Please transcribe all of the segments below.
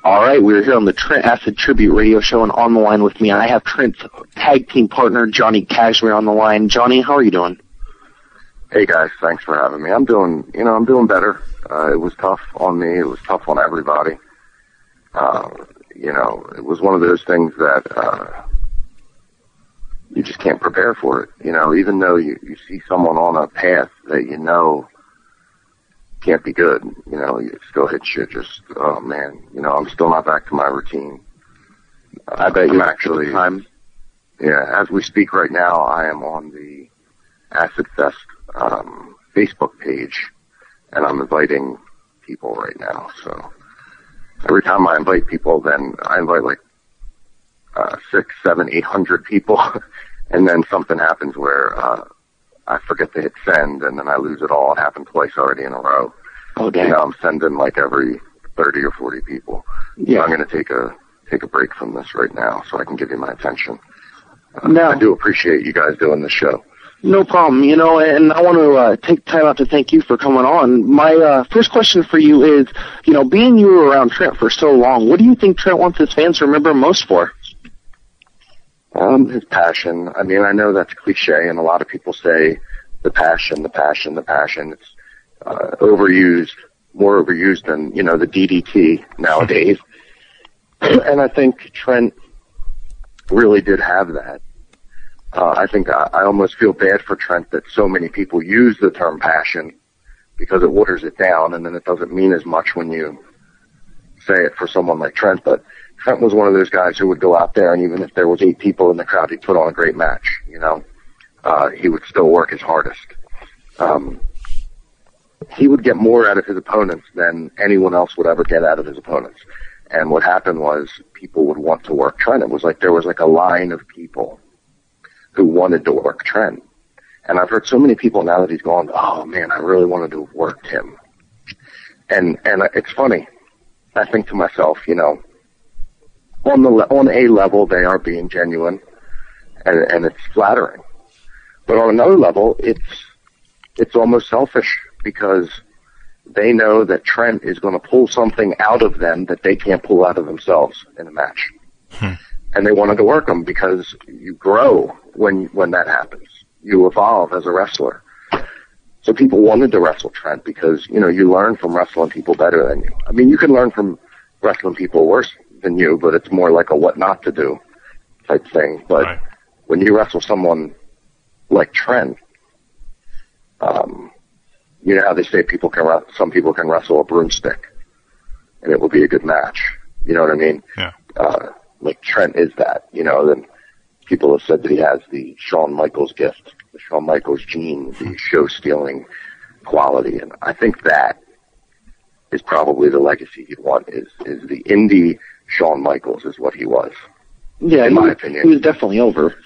All right, we're here on the Trent Acid Tribute Radio Show, and on the line with me, I have Trent's tag team partner, Johnny Kashmere, on the line. Johnny, how are you doing? Hey guys, thanks for having me. I'm doing better. It was tough on me. It was tough on everybody. It was one of those things that you just can't prepare for it. Even though you see someone on a path that can't be good, you still hit shit. Just, oh man, I'm still not back to my routine. I bet you actually. Yeah, as we speak right now, I am on the Acid Fest Facebook page, and I'm inviting people right now. So every time I invite people, then I invite like 600, 700, 800 people, and then something happens where I forget to hit send, and then I lose it all. It happened twice already in a row. Oh, dang. I'm sending like every 30 or 40 people. Yeah. So I'm going to take a break from this right now so I can give you my attention. No. I do appreciate you guys doing the show. No problem, and I want to take time out to thank you for coming on. My first question for you is, being you were around Trent for so long, what do you think Trent wants his fans to remember him most for? His passion. I mean, I know that's cliche, and a lot of people say the passion. It's overused, more overused than, the DDT nowadays. And I think Trent really did have that. I think I almost feel bad for Trent that so many people use the term passion because it waters it down, and then it doesn't mean as much when you say it for someone like Trent. But Trent was one of those guys who would go out there, and even if there was 8 people in the crowd, he'd put on a great match. He would still work his hardest. He would get more out of his opponents than anyone else would ever get out of his opponents. And what happened was people would want to work Trent. It was like there was like a line of people who wanted to work Trent. And I've heard so many people now that he's gone, oh man, I really wanted to have worked him. And it's funny. I think to myself, on a level, they are being genuine and it's flattering. But on another level, it's almost selfish because they know that Trent is going to pull something out of them that they can't pull out of themselves in a match. And they wanted to work them because you grow when that happens. You evolve as a wrestler. So people wanted to wrestle Trent because, you learn from wrestling people better than you. I mean, you can learn from wrestling people worse than you, but it's more like a what not to do type thing. But right. When you wrestle someone like Trent, you know how they say some people can wrestle a broomstick and it will be a good match. You know what I mean? Yeah. Like Trent is that, then people have said that he has the Shawn Michaels gift, the Shawn Michaels gene, the show-stealing quality. And I think that is probably the legacy he'd want is the indie Shawn Michaels is what he was. Yeah, in my opinion. He was definitely over.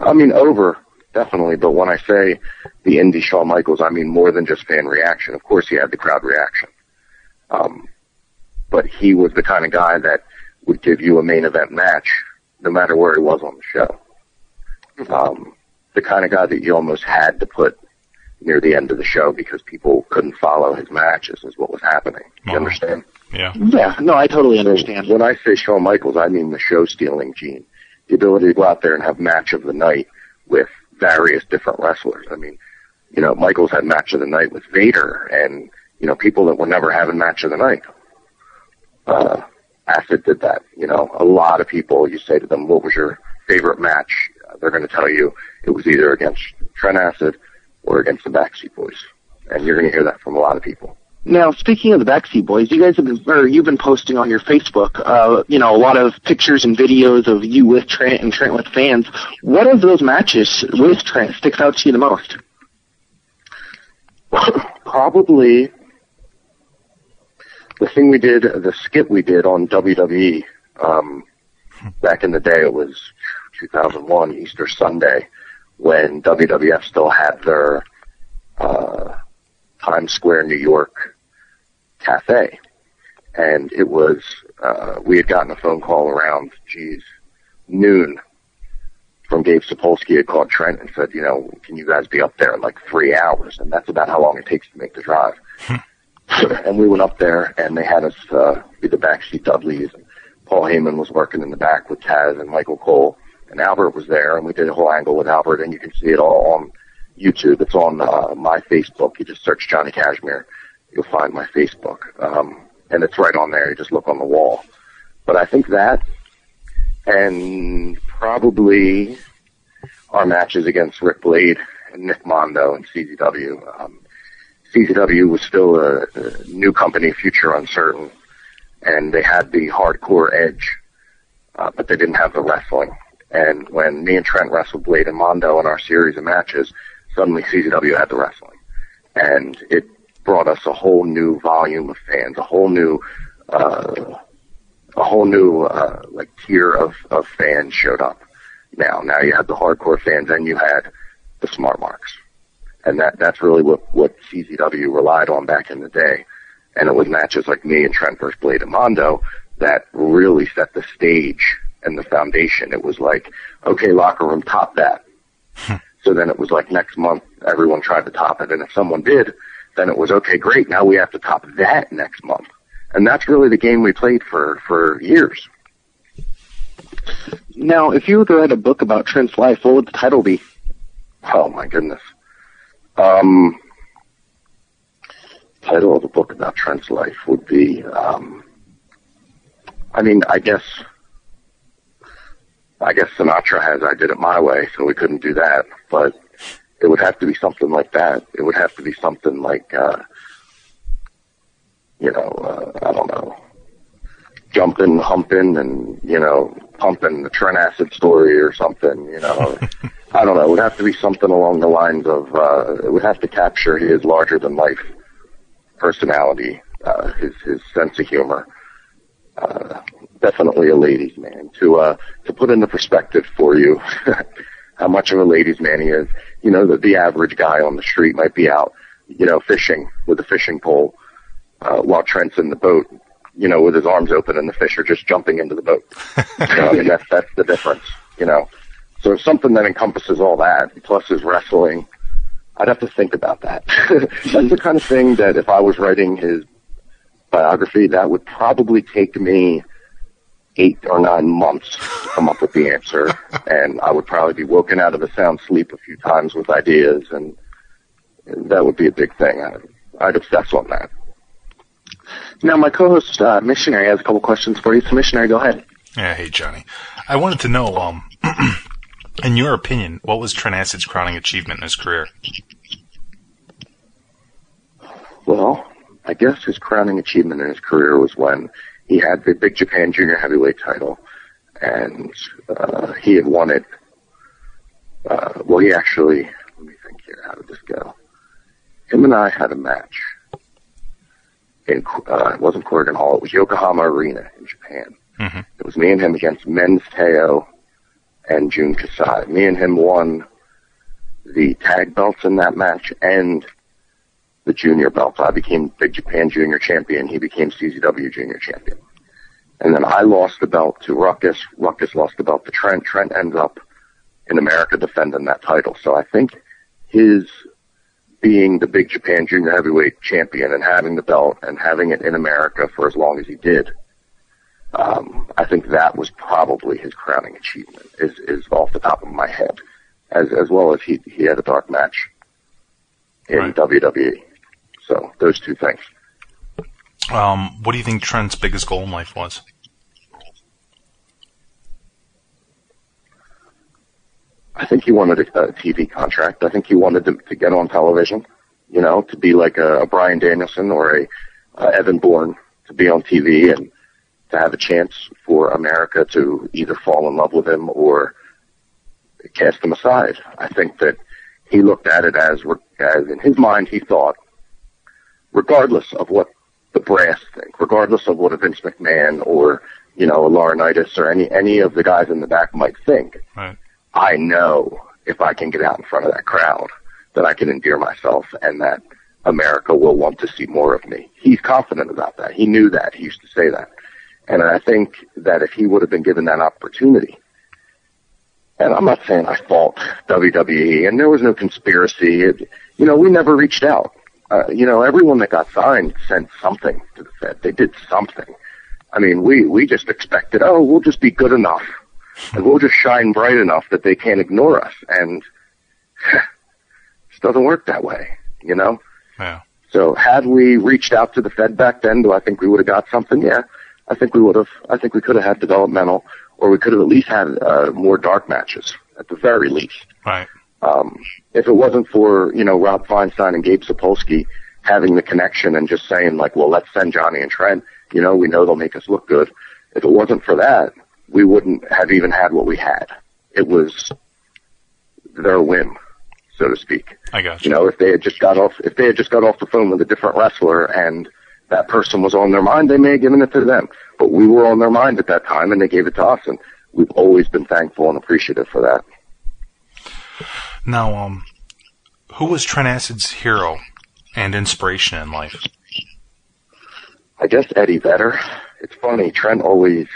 I mean, over, definitely. But when I say the indie Shawn Michaels, I mean more than just fan reaction. Of course, he had the crowd reaction. But he was the kind of guy that would give you a main event match no matter where he was on the show. The kind of guy that you almost had to put near the end of the show because people couldn't follow his matches is what was happening. You understand? Yeah. Yeah, no, I totally understand. When I say Shawn Michaels, I mean the show-stealing gene. The ability to go out there and have match of the night with various different wrestlers. I mean, Michaels had match of the night with Vader and, people that were never having match of the night. Acid did that. A lot of people, you say to them, what was your favorite match? They're going to tell you it was either against Trent Acid or against the Backstreet Boys. And you're going to hear that from a lot of people. Now, speaking of the Backstreet Boys, you've been posting on your Facebook, a lot of pictures and videos of you with Trent and Trent with fans. What of those matches with Trent sticks out to you the most? Probably the thing we did, the skit we did on WWE, back in the day. It was 2001, Easter Sunday, when WWF still had their Times Square, New York cafe. And it was, we had gotten a phone call around, noon from Dave Sapolsky. Had called Trent and said, can you guys be up there in like 3 hours? And that's about how long it takes to make the drive. And we went up there, and they had us be the backseat Dudleys. Paul Heyman was working in the back with Taz and Michael Cole, and Albert was there, and we did a whole angle with Albert, and you can see it all on YouTube. It's on my Facebook. You just search Johnny Kashmere. You'll find my Facebook. And it's right on there. You just look on the wall. But I think that, and probably our matches against Rick Blade and Nick Mondo and CZW. CZW was still a new company, future uncertain, and they had the hardcore edge, but they didn't have the wrestling. And when me and Trent wrestled Blade and Mondo in our series of matches, suddenly CZW had the wrestling. And it brought us a whole new volume of fans, a whole new like tier of fans showed up. Now you had the hardcore fans, and you had the smart marks. And that's really what CZW relied on back in the day. And it was matches like me and Trent versus Blade and Mondo that really set the stage and the foundation. It was like, okay, locker room, top that. So then it was like next month, everyone tried to top it. And if someone did, then it was, okay, great, now we have to top that next month. And that's really the game we played for years. Now, if you were to write a book about Trent's life, what would the title be? Oh, my goodness. Title of the book about Trent's life would be, I guess Sinatra has I Did It My Way, so we couldn't do that, but it would have to be something like that. It would have to be something like, I don't know, jumping, humping, and, pumping the Trent Acid story or something, I don't know. It would have to be something along the lines of, it would have to capture his larger-than-life personality, his sense of humor. Definitely a ladies' man. To put into perspective for you how much of a ladies' man he is, the average guy on the street might be out, fishing with a fishing pole, while Trent's in the boat, with his arms open and the fish are just jumping into the boat. That's the difference, So something that encompasses all that, plus his wrestling, I'd have to think about that. That's the kind of thing that if I was writing his biography, that would probably take me 8 or 9 months to come up with the answer, and I would probably be woken out of a sound sleep a few times with ideas, and that would be a big thing. I'd obsess on that. Now, my co-host, Missionary, has a couple questions for you. So, Missionary, go ahead. Yeah, hey, Johnny. I wanted to know, in your opinion, what was Trent Acid's crowning achievement in his career? Well, I guess his crowning achievement in his career was when he had the Big Japan Junior Heavyweight title, and he had won it. He actually, let me think here, how did this go? Him and I had a match. It wasn't Corrigan Hall, it was Yokohama Arena in Japan. Mm-hmm. It was me and him against Men's Teo and Jun Kasai. Me and him won the tag belts in that match and the junior belts. I became Big Japan Junior Champion. He became CZW Junior Champion. And then I lost the belt to Ruckus. Ruckus lost the belt to Trent. Trent ends up in America defending that title. So I think his being the Big Japan Junior Heavyweight Champion and having the belt and having it in America for as long as he did, I think that was probably his crowning achievement, is off the top of my head, as well as he had a dark match in WWE. So those two things. What do you think Trent's biggest goal in life was? I think he wanted a TV contract. I think he wanted to get on television, to be like a Bryan Danielson or a Evan Bourne, to be on TV and to have a chance for America to either fall in love with him or cast him aside. I think that he looked at it as in his mind, he thought, regardless of what the brass think, regardless of what a Vince McMahon or, a Laurinaitis or any of the guys in the back might think, right. I know if I can get out in front of that crowd that I can endear myself and that America will want to see more of me. He's confident about that. He knew that. He used to say that. And I think that if he would have been given that opportunity, and I'm not saying I fault WWE, and there was no conspiracy. We never reached out. everyone that got signed sent something to the Fed. They did something. I mean, we just expected, we'll just be good enough and we'll just shine bright enough that they can't ignore us. And it doesn't work that way, Yeah. So had we reached out to the Fed back then, do I think we would have got something? Yeah, I think we would have. I think we could have had developmental, or we could have at least had more dark matches at the very least. Right. If it wasn't for, Rob Feinstein and Gabe Sapolsky having the connection and just saying like, well, let's send Johnny and Trent, we know they'll make us look good. If it wasn't for that, we wouldn't have even had what we had. It was their whim, so to speak. I got you. If they had just got off the phone with a different wrestler and that person was on their mind, they may have given it to them. But we were on their mind at that time and they gave it to us, and we've always been thankful and appreciative for that. Now, who was Trent Acid's hero and inspiration in life? I guess Eddie Vedder. It's funny, Trent always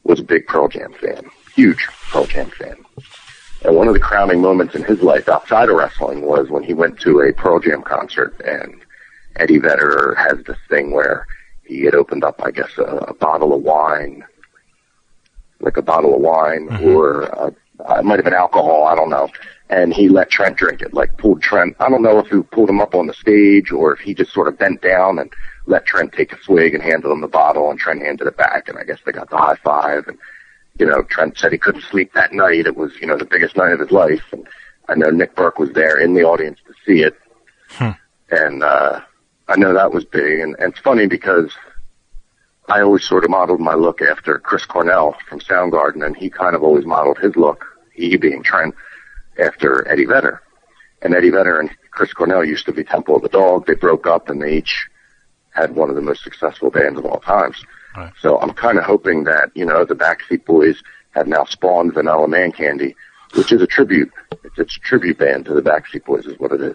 was a big Pearl Jam fan, huge Pearl Jam fan. And one of the crowning moments in his life outside of wrestling was when he went to a Pearl Jam concert, and Eddie Vedder has this thing where he had opened up, I guess, a bottle of wine, Mm-hmm. or it might have been alcohol, I don't know. And he let Trent drink it, like pulled Trent. I don't know if he pulled him up on the stage or if he just sort of bent down and let Trent take a swig and handed him the bottle, and Trent handed it back. And I guess they got the high five. And, Trent said he couldn't sleep that night. It was, the biggest night of his life. And I know Nick Burke was there in the audience to see it. And, I know that was big. And it's funny because I always sort of modeled my look after Chris Cornell from Soundgarden, and he kind of always modeled his look, he being Trent, after Eddie Vedder. And Eddie Vedder and Chris Cornell used to be Temple of the Dog. They broke up and they each had one of the most successful bands of all times. Right. So I'm kind of hoping that, the Backstreet Boys have now spawned Vanilla Man Candy, which is a tribute. It's a tribute band to the Backstreet Boys is what it is.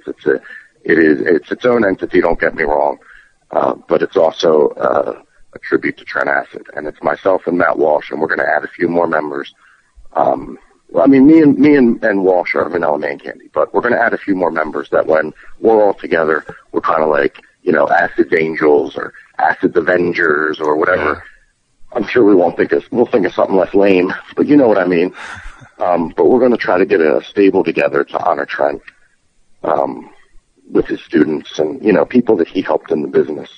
It's its own entity, don't get me wrong. But it's also, a tribute to Trent Acid. And it's myself and Matt Walsh, and we're going to add a few more members. Me and Walsh are Vanilla Man Candy, but we're going to add a few more members that when we're all together, we're kind of like, Acid's Angels or Acid's Avengers or whatever. Yeah. I'm sure we'll think of something less lame, but you know what I mean. But we're going to try to get a stable together to honor Trent, with his students and, people that he helped in the business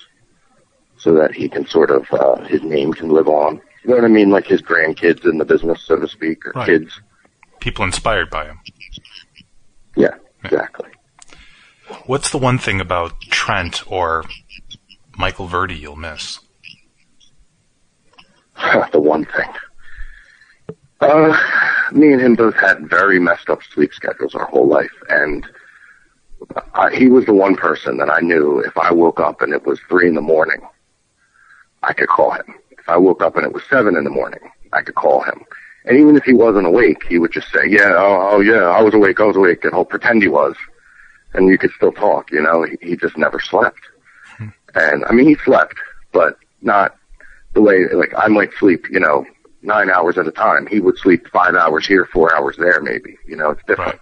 so that he can sort of, his name can live on. You know what I mean? Like his grandkids in the business, so to speak, or right. Kids. People inspired by him. Yeah, exactly. What's the one thing about Trent or Michael Verdi you'll miss? The one thing. Me and him both had very messed up sleep schedules our whole life, and he was the one person that I knew if I woke up and it was 3 a.m, I could call him. If I woke up and it was 7 a.m, I could call him. And even if he wasn't awake, he would just say, yeah, I was awake, and he'll pretend he was. And you could still talk, he just never slept. And, he slept, but not the way, like, I might sleep, 9 hours at a time. He would sleep 5 hours here, 4 hours there, maybe. It's different. Right.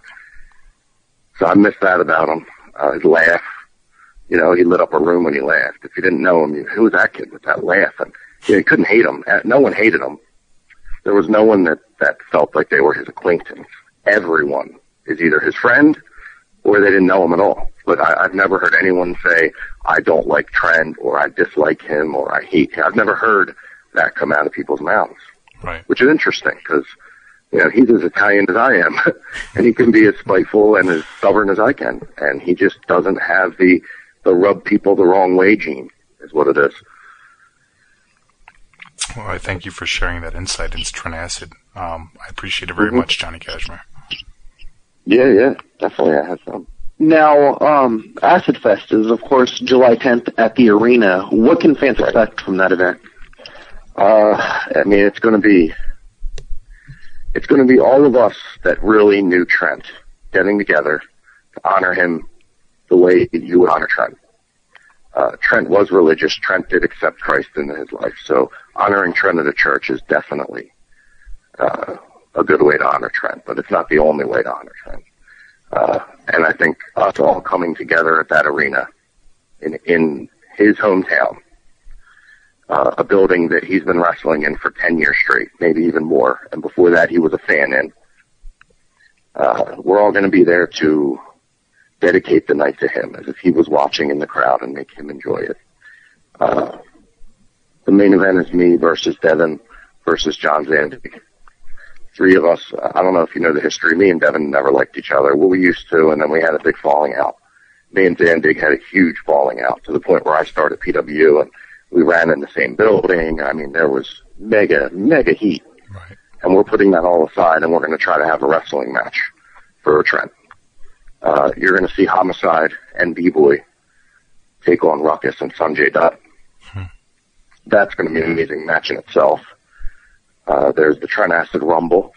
So I miss that about him. His laugh, he lit up a room when he laughed. If you didn't know him, who was that kid with that laugh? And you couldn't hate him. No one hated him. There was no one that felt like they were his acquaintance. Everyone is either his friend or they didn't know him at all. But I've never heard anyone say, I don't like Trent, or I dislike him, or I hate him. I've never heard that come out of people's mouths. Right. Which is interesting, because, he's as Italian as I am, and he can be as spiteful and as stubborn as I can, and he just doesn't have the rub people the wrong way gene, is what it is. Well, I thank you for sharing that insight into Trent Acid. I appreciate it very much, Johnny Kashmere. Yeah, definitely. I have some. Now, Acid Fest is, of course, July 10th at the arena. What can fans expect from that event? It's going to be all of us that really knew Trent getting together to honor him the way you would honor Trent. Trent was religious. Trent did accept Christ into his life. So honoring Trent at a church is definitely a good way to honor Trent, but it's not the only way to honor Trent. And I think us all coming together at that arena in his hometown, a building that he's been wrestling in for 10 years straight, maybe even more, and before that he was a fan in. We're all going to be there to dedicate the night to him as if he was watching in the crowd and make him enjoy it. The main event is me versus Devin versus John Zandig. Three of us, I don't know if you know the history, me and Devin never liked each other. Well, we used to, and then we had a big falling out. Me and Zandig had a huge falling out to the point where I started PW and we ran in the same building. I mean, there was mega heat. Right. And we're putting that all aside, and we're going to try to have a wrestling match for Trent. You're going to see Homicide and B-Boy take on Ruckus and Sanjay Dutt. That's going to be an amazing match in itself. There's the Trent Acid Rumble.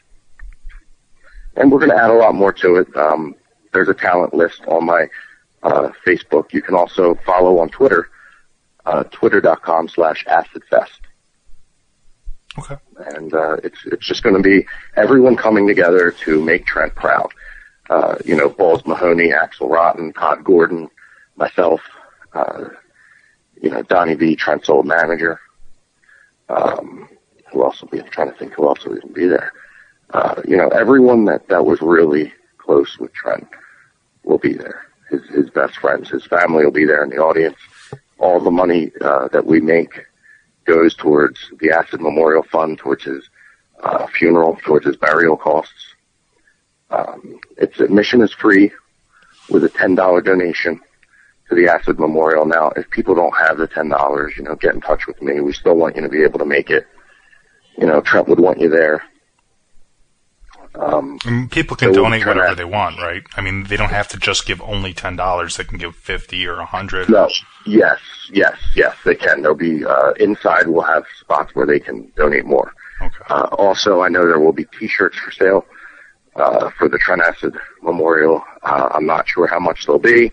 And we're going to add a lot more to it. There's a talent list on my Facebook. You can also follow on Twitter, twitter.com/AcidFest. Okay. And it's just going to be everyone coming together to make Trent proud. Balls Mahoney, Axel Rotten, Todd Gordon, myself, Donnie V, Trent's old manager. Who else will be? I'm trying to think who else will even be there. Everyone that was really close with Trent will be there. His best friends, his family will be there in the audience. All the money that we make goes towards the Acid Memorial Fund, towards his funeral, towards his burial costs. Its admission is free with a $10 donation to the Acid Memorial. Now, if people don't have the $10, get in touch with me. We still want you to be able to make it. Trent would want you there. And people can donate whatever they want, right? I mean, they don't have to just give only $10. They can give 50 or 100. No. Yes, they can. There'll be, inside we'll have spots where they can donate more. Okay. Also, I know there will be t-shirts for sale, for the Trent Acid Memorial. I'm not sure how much they'll be,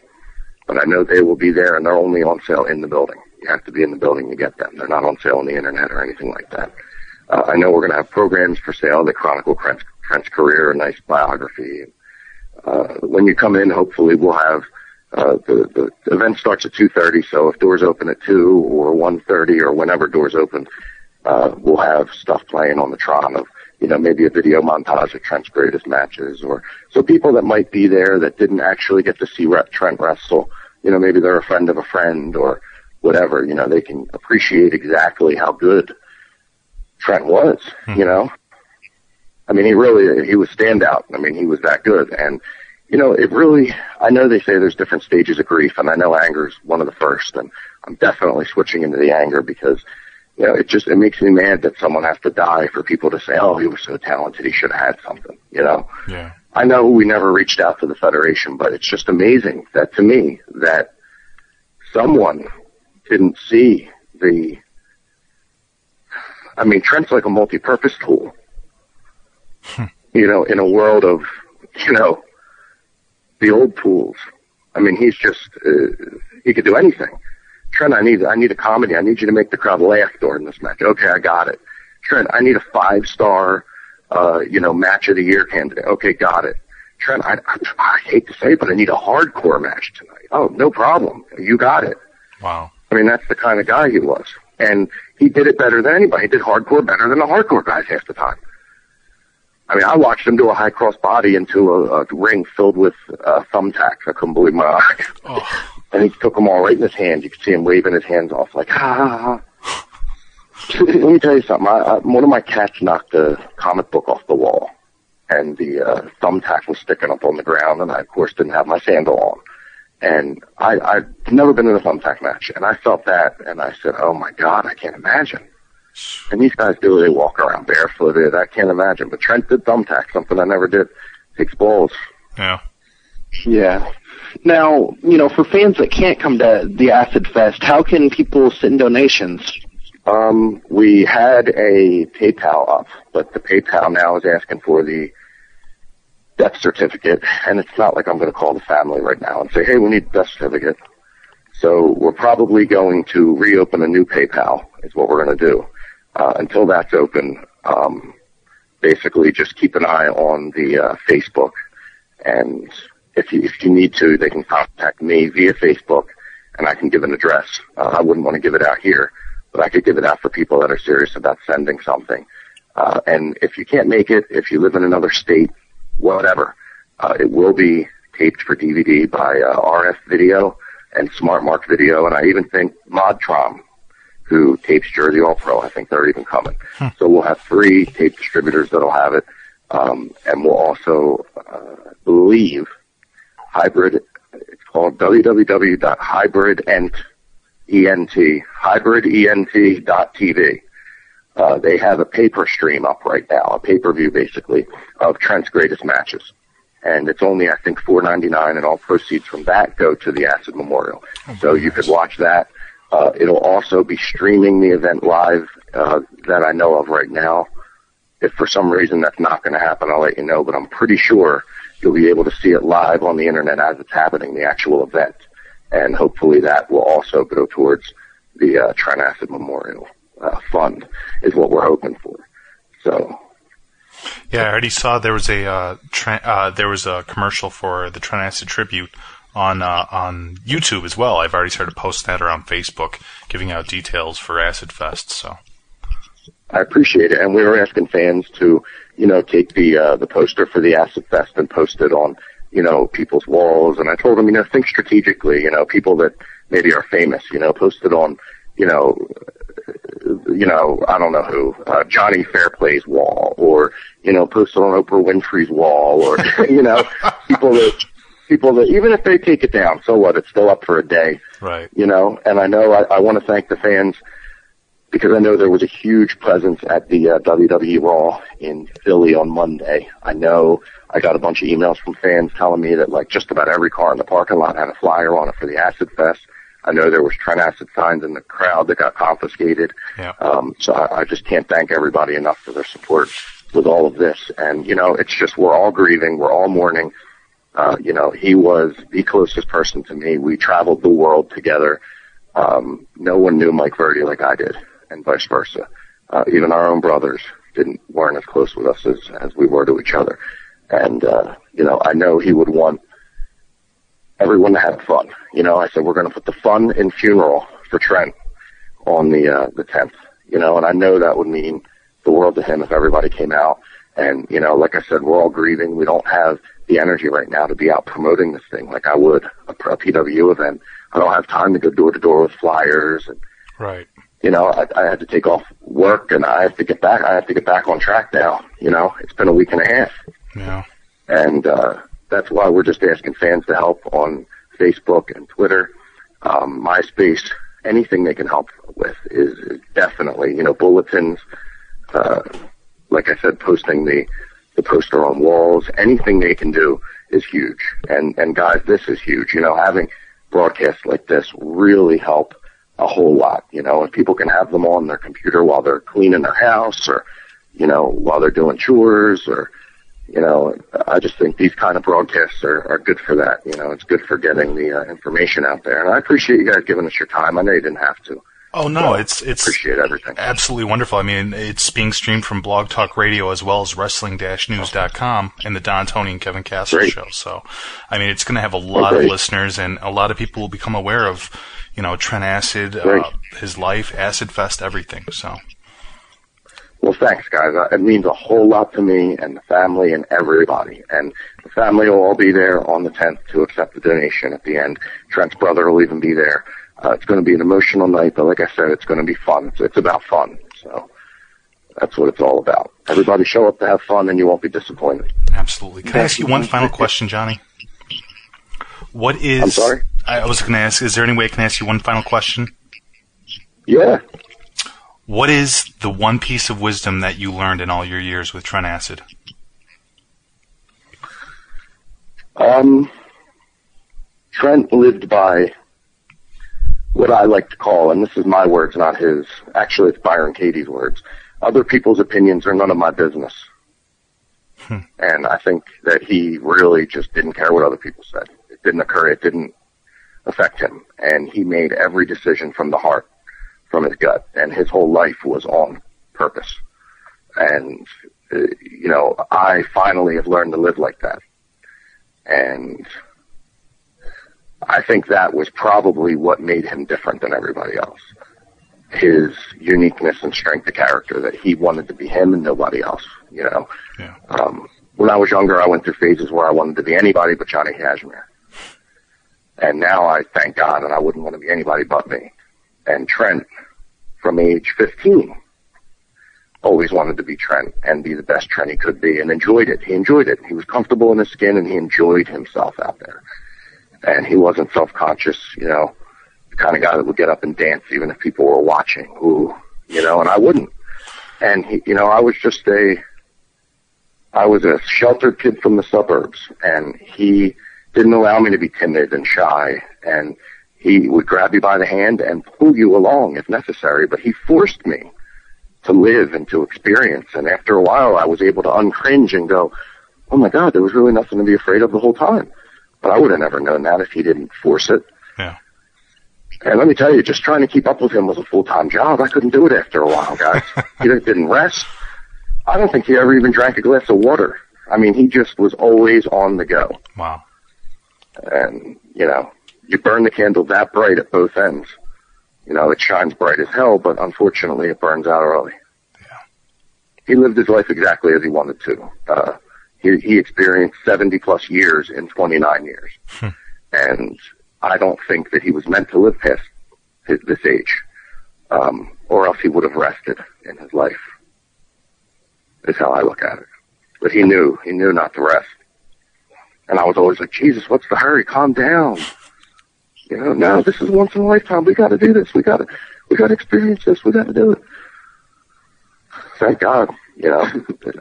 but I know they will be there, and they're only on sale in the building. You have to be in the building to get them. They're not on sale on the internet or anything like that. I know we're going to have programs for sale that chronicle Trent's career, a nice biography. When you come in, hopefully we'll have, the event starts at 2:30, so if doors open at 2 or 1:30 or whenever doors open, we'll have stuff playing on the Tron of, maybe a video montage of Trent's greatest matches, or so people that might be there that didn't actually get to see Trent wrestle, maybe they're a friend of a friend or whatever, they can appreciate exactly how good Trent was, I mean, he was standout. I mean, he was that good. And, I know they say there's different stages of grief, and I know anger is one of the first, and I'm definitely switching into the anger because, it makes me mad that someone has to die for people to say, oh, he was so talented, he should have had something, Yeah. I know we never reached out to the Federation, but it's just amazing that to me that someone didn't see Trent's like a multi-purpose tool, in a world of, the old tools. I mean, he's just, he could do anything. Trent, I need a comedy. I need you to make the crowd laugh during this match. Okay, I got it. Trent, I need a 5-star, match of the year candidate. Okay, got it. Trent, I hate to say it, but I need a hardcore match tonight. Oh, no problem. You got it. Wow. I mean, that's the kind of guy he was. And he did it better than anybody. He did hardcore better than the hardcore guys half the time. I mean, I watched him do a high cross body into a ring filled with thumbtacks. I couldn't believe my eyes. Oh. And he took them all right in his hands. You could see him waving his hands off like, ha, ha, ha. Let me tell you something. One of my cats knocked a comic book off the wall, and the thumbtack was sticking up on the ground, and I, of course, didn't have my sandal on. And I've never been in a thumbtack match, and I felt that, and I said, oh, my God, I can't imagine. And these guys do, they walk around barefooted. I can't imagine. But Trent did thumbtack, something I never did. Takes balls. Yeah. Yeah. Now, for fans that can't come to the Acid Fest, how can people send donations? We had a PayPal up, but the PayPal now is asking for the death certificate, and it's not like I'm going to call the family right now and say, hey, we need the death certificate. So we're probably going to reopen a new PayPal is what we're going to do. Until that's open, basically just keep an eye on the Facebook and if you need to, they can contact me via Facebook, and I can give an address. I wouldn't want to give it out here, but I could give it out for people that are serious about sending something. And if you can't make it, if you live in another state, whatever, it will be taped for DVD by RF Video and Smart Mark Video, and I even think Modtron, who tapes Jersey All Pro, I think they're even coming. So we'll have 3 tape distributors that'll have it, and we'll also believe hybrid. It's called hybrident.tv. They have a pay-per stream up right now, a pay-per-view basically of Trent's greatest matches. And it's only, I think, $4.99, and all proceeds from that go to the Acid Memorial. So you could watch that. It'll also be streaming the event live that I know of right now. If for some reason that's not going to happen, I'll let you know, but I'm pretty sure you'll be able to see it live on the internet as it's happening, the actual event. And hopefully that will also go towards the Trent Acid Memorial Fund is what we're hoping for. So... Yeah, I already saw there was a commercial for the Trent Acid tribute on YouTube as well. I've already started posting that around Facebook, giving out details for Acid Fest. So I appreciate it, and we were asking fans to, take the poster for the Acid Fest and post it on, people's walls. And I told them, think strategically. People that maybe are famous, post it on, I don't know who, Johnny Fairplay's wall, or, post it on Oprah Winfrey's wall, or, people that, even if they take it down, so what, it's still up for a day. Right. And I know I want to thank the fans, because I know there was a huge presence at the WWE Raw in Philly on Monday. I know I got a bunch of emails from fans telling me that, like, just about every car in the parking lot had a flyer on it for the Acid Fest. I know there was Trent Acid signs in the crowd that got confiscated. Yeah. So I just can't thank everybody enough for their support with all of this. And, it's just, we're all grieving. We're all mourning. He was the closest person to me. We traveled the world together. No one knew Mike Verdi like I did, and vice versa. Even our own brothers weren't as close with us as we were to each other. And, I know he would want everyone to have fun. I said, we're going to put the fun in funeral for Trent on the 10th, and I know that would mean the world to him if everybody came out. And, like I said, we're all grieving. We don't have the energy right now to be out promoting this thing like I would a PW event. I don't have time to go door to door with flyers. And, right. I had to take off work, and I have to get back. I have to get back on track now. It's been a week and a half. Yeah. And, that's why we're just asking fans to help on Facebook and Twitter, MySpace, anything they can help with is definitely, bulletins, like I said, posting the poster on walls, anything they can do is huge. And guys, this is huge. Having broadcasts like this really help a whole lot. If people can have them on their computer while they're cleaning their house, or, while they're doing chores, or, I just think these kind of broadcasts are good for that. It's good for getting the information out there. And I appreciate you guys giving us your time. I know you didn't have to. Oh, no, it's appreciate everything. Absolutely wonderful. I mean, it's being streamed from Blog Talk Radio as well as wrestling-news.com and the Don, Tony, and Kevin Castle show. So, I mean, it's going to have a lot of listeners, and a lot of people will become aware of, Trent Acid, his life, Acid Fest, everything. So. Well, thanks, guys. It means a whole lot to me and the family and everybody. And the family will all be there on the 10th to accept the donation at the end. Trent's brother will even be there. It's going to be an emotional night, but like I said, it's going to be fun. It's about fun. So that's what it's all about. Everybody show up to have fun, and you won't be disappointed. Absolutely. Can I ask you one final question, Johnny? I'm sorry? I was going to ask, is there any way I can ask you one final question? Yeah. What is the one piece of wisdom that you learned in all your years with Trent Acid? Trent lived by what I like to call, and this is my words, not his. Actually, it's Byron Katie's words. Other people's opinions are none of my business. And I think that he really just didn't care what other people said. It didn't occur. It didn't affect him. And he made every decision from the heart, from his gut. And his whole life was on purpose. And, I finally have learned to live like that. And I think that was probably what made him different than everybody else. His uniqueness and strength of character, that he wanted to be him and nobody else, you know. Yeah. When I was younger, I went through phases where I wanted to be anybody but Johnny Kashmere. And now I thank God, and I wouldn't want to be anybody but me. And Trent, from age 15, always wanted to be Trent and be the best Trent he could be, and enjoyed it. He enjoyed it. He was comfortable in his skin, and he enjoyed himself out there. And he wasn't self-conscious, you know, the kind of guy that would get up and dance even if people were watching. Ooh, you know, and I wouldn't. And he, you know, I was a sheltered kid from the suburbs, and he didn't allow me to be timid and shy, and he would grab you by the hand and pull you along if necessary, but he forced me to live and to experience. And after a while, I was able to uncringe and go, oh my God, there was really nothing to be afraid of the whole time. But I would have never known that if he didn't force it. Yeah. And let me tell you, just trying to keep up with him was a full-time job. I couldn't do it after a while, guys. He didn't rest. I don't think he ever even drank a glass of water. I mean, he just was always on the go. Wow. And, you know, you burn the candle that bright at both ends. You know, it shines bright as hell, but unfortunately it burns out early. Yeah. He lived his life exactly as he wanted to. He experienced 70-plus years in 29 years. And I don't think that he was meant to live past this age, or else he would have rested in his life, is how I look at it. But he knew not to rest. And I was always like, Jesus, what's the hurry? Calm down. You know, no, this is once in a lifetime. We got to do this. We got to experience this. We got to do it. Thank God. You know,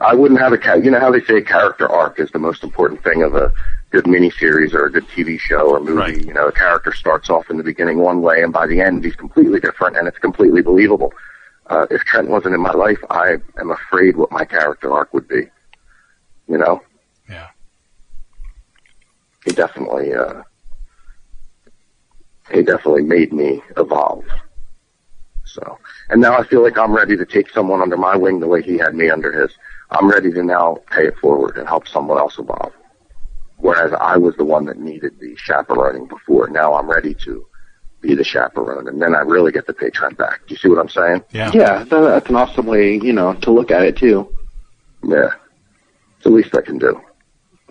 I wouldn't have you know how they say a character arc is the most important thing of a good miniseries or a good TV show or movie. Right. You know, a character starts off in the beginning one way, and by the end he's completely different, and it's completely believable. If Trent wasn't in my life, I am afraid what my character arc would be. You know? Yeah. He definitely made me evolve. So, and now I feel like I'm ready to take someone under my wing the way he had me under his. I'm ready to now pay it forward and help someone else evolve. Whereas I was the one that needed the chaperoning before. Now I'm ready to be the chaperone, and then I really get to pay Trent back. Do you see what I'm saying? Yeah. Yeah, that's an awesome way, you know, to look at it too. Yeah. It's the least I can do.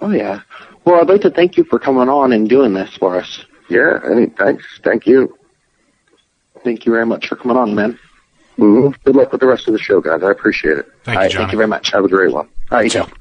Oh yeah. Well, I'd like to thank you for coming on and doing this for us. Yeah, thanks. Thank you. Thank you very much for coming on, man. Mm-hmm. Good luck with the rest of the show, guys. I appreciate it. Thank you, Johnny. Thank you very much. Have a great one. All right, you too.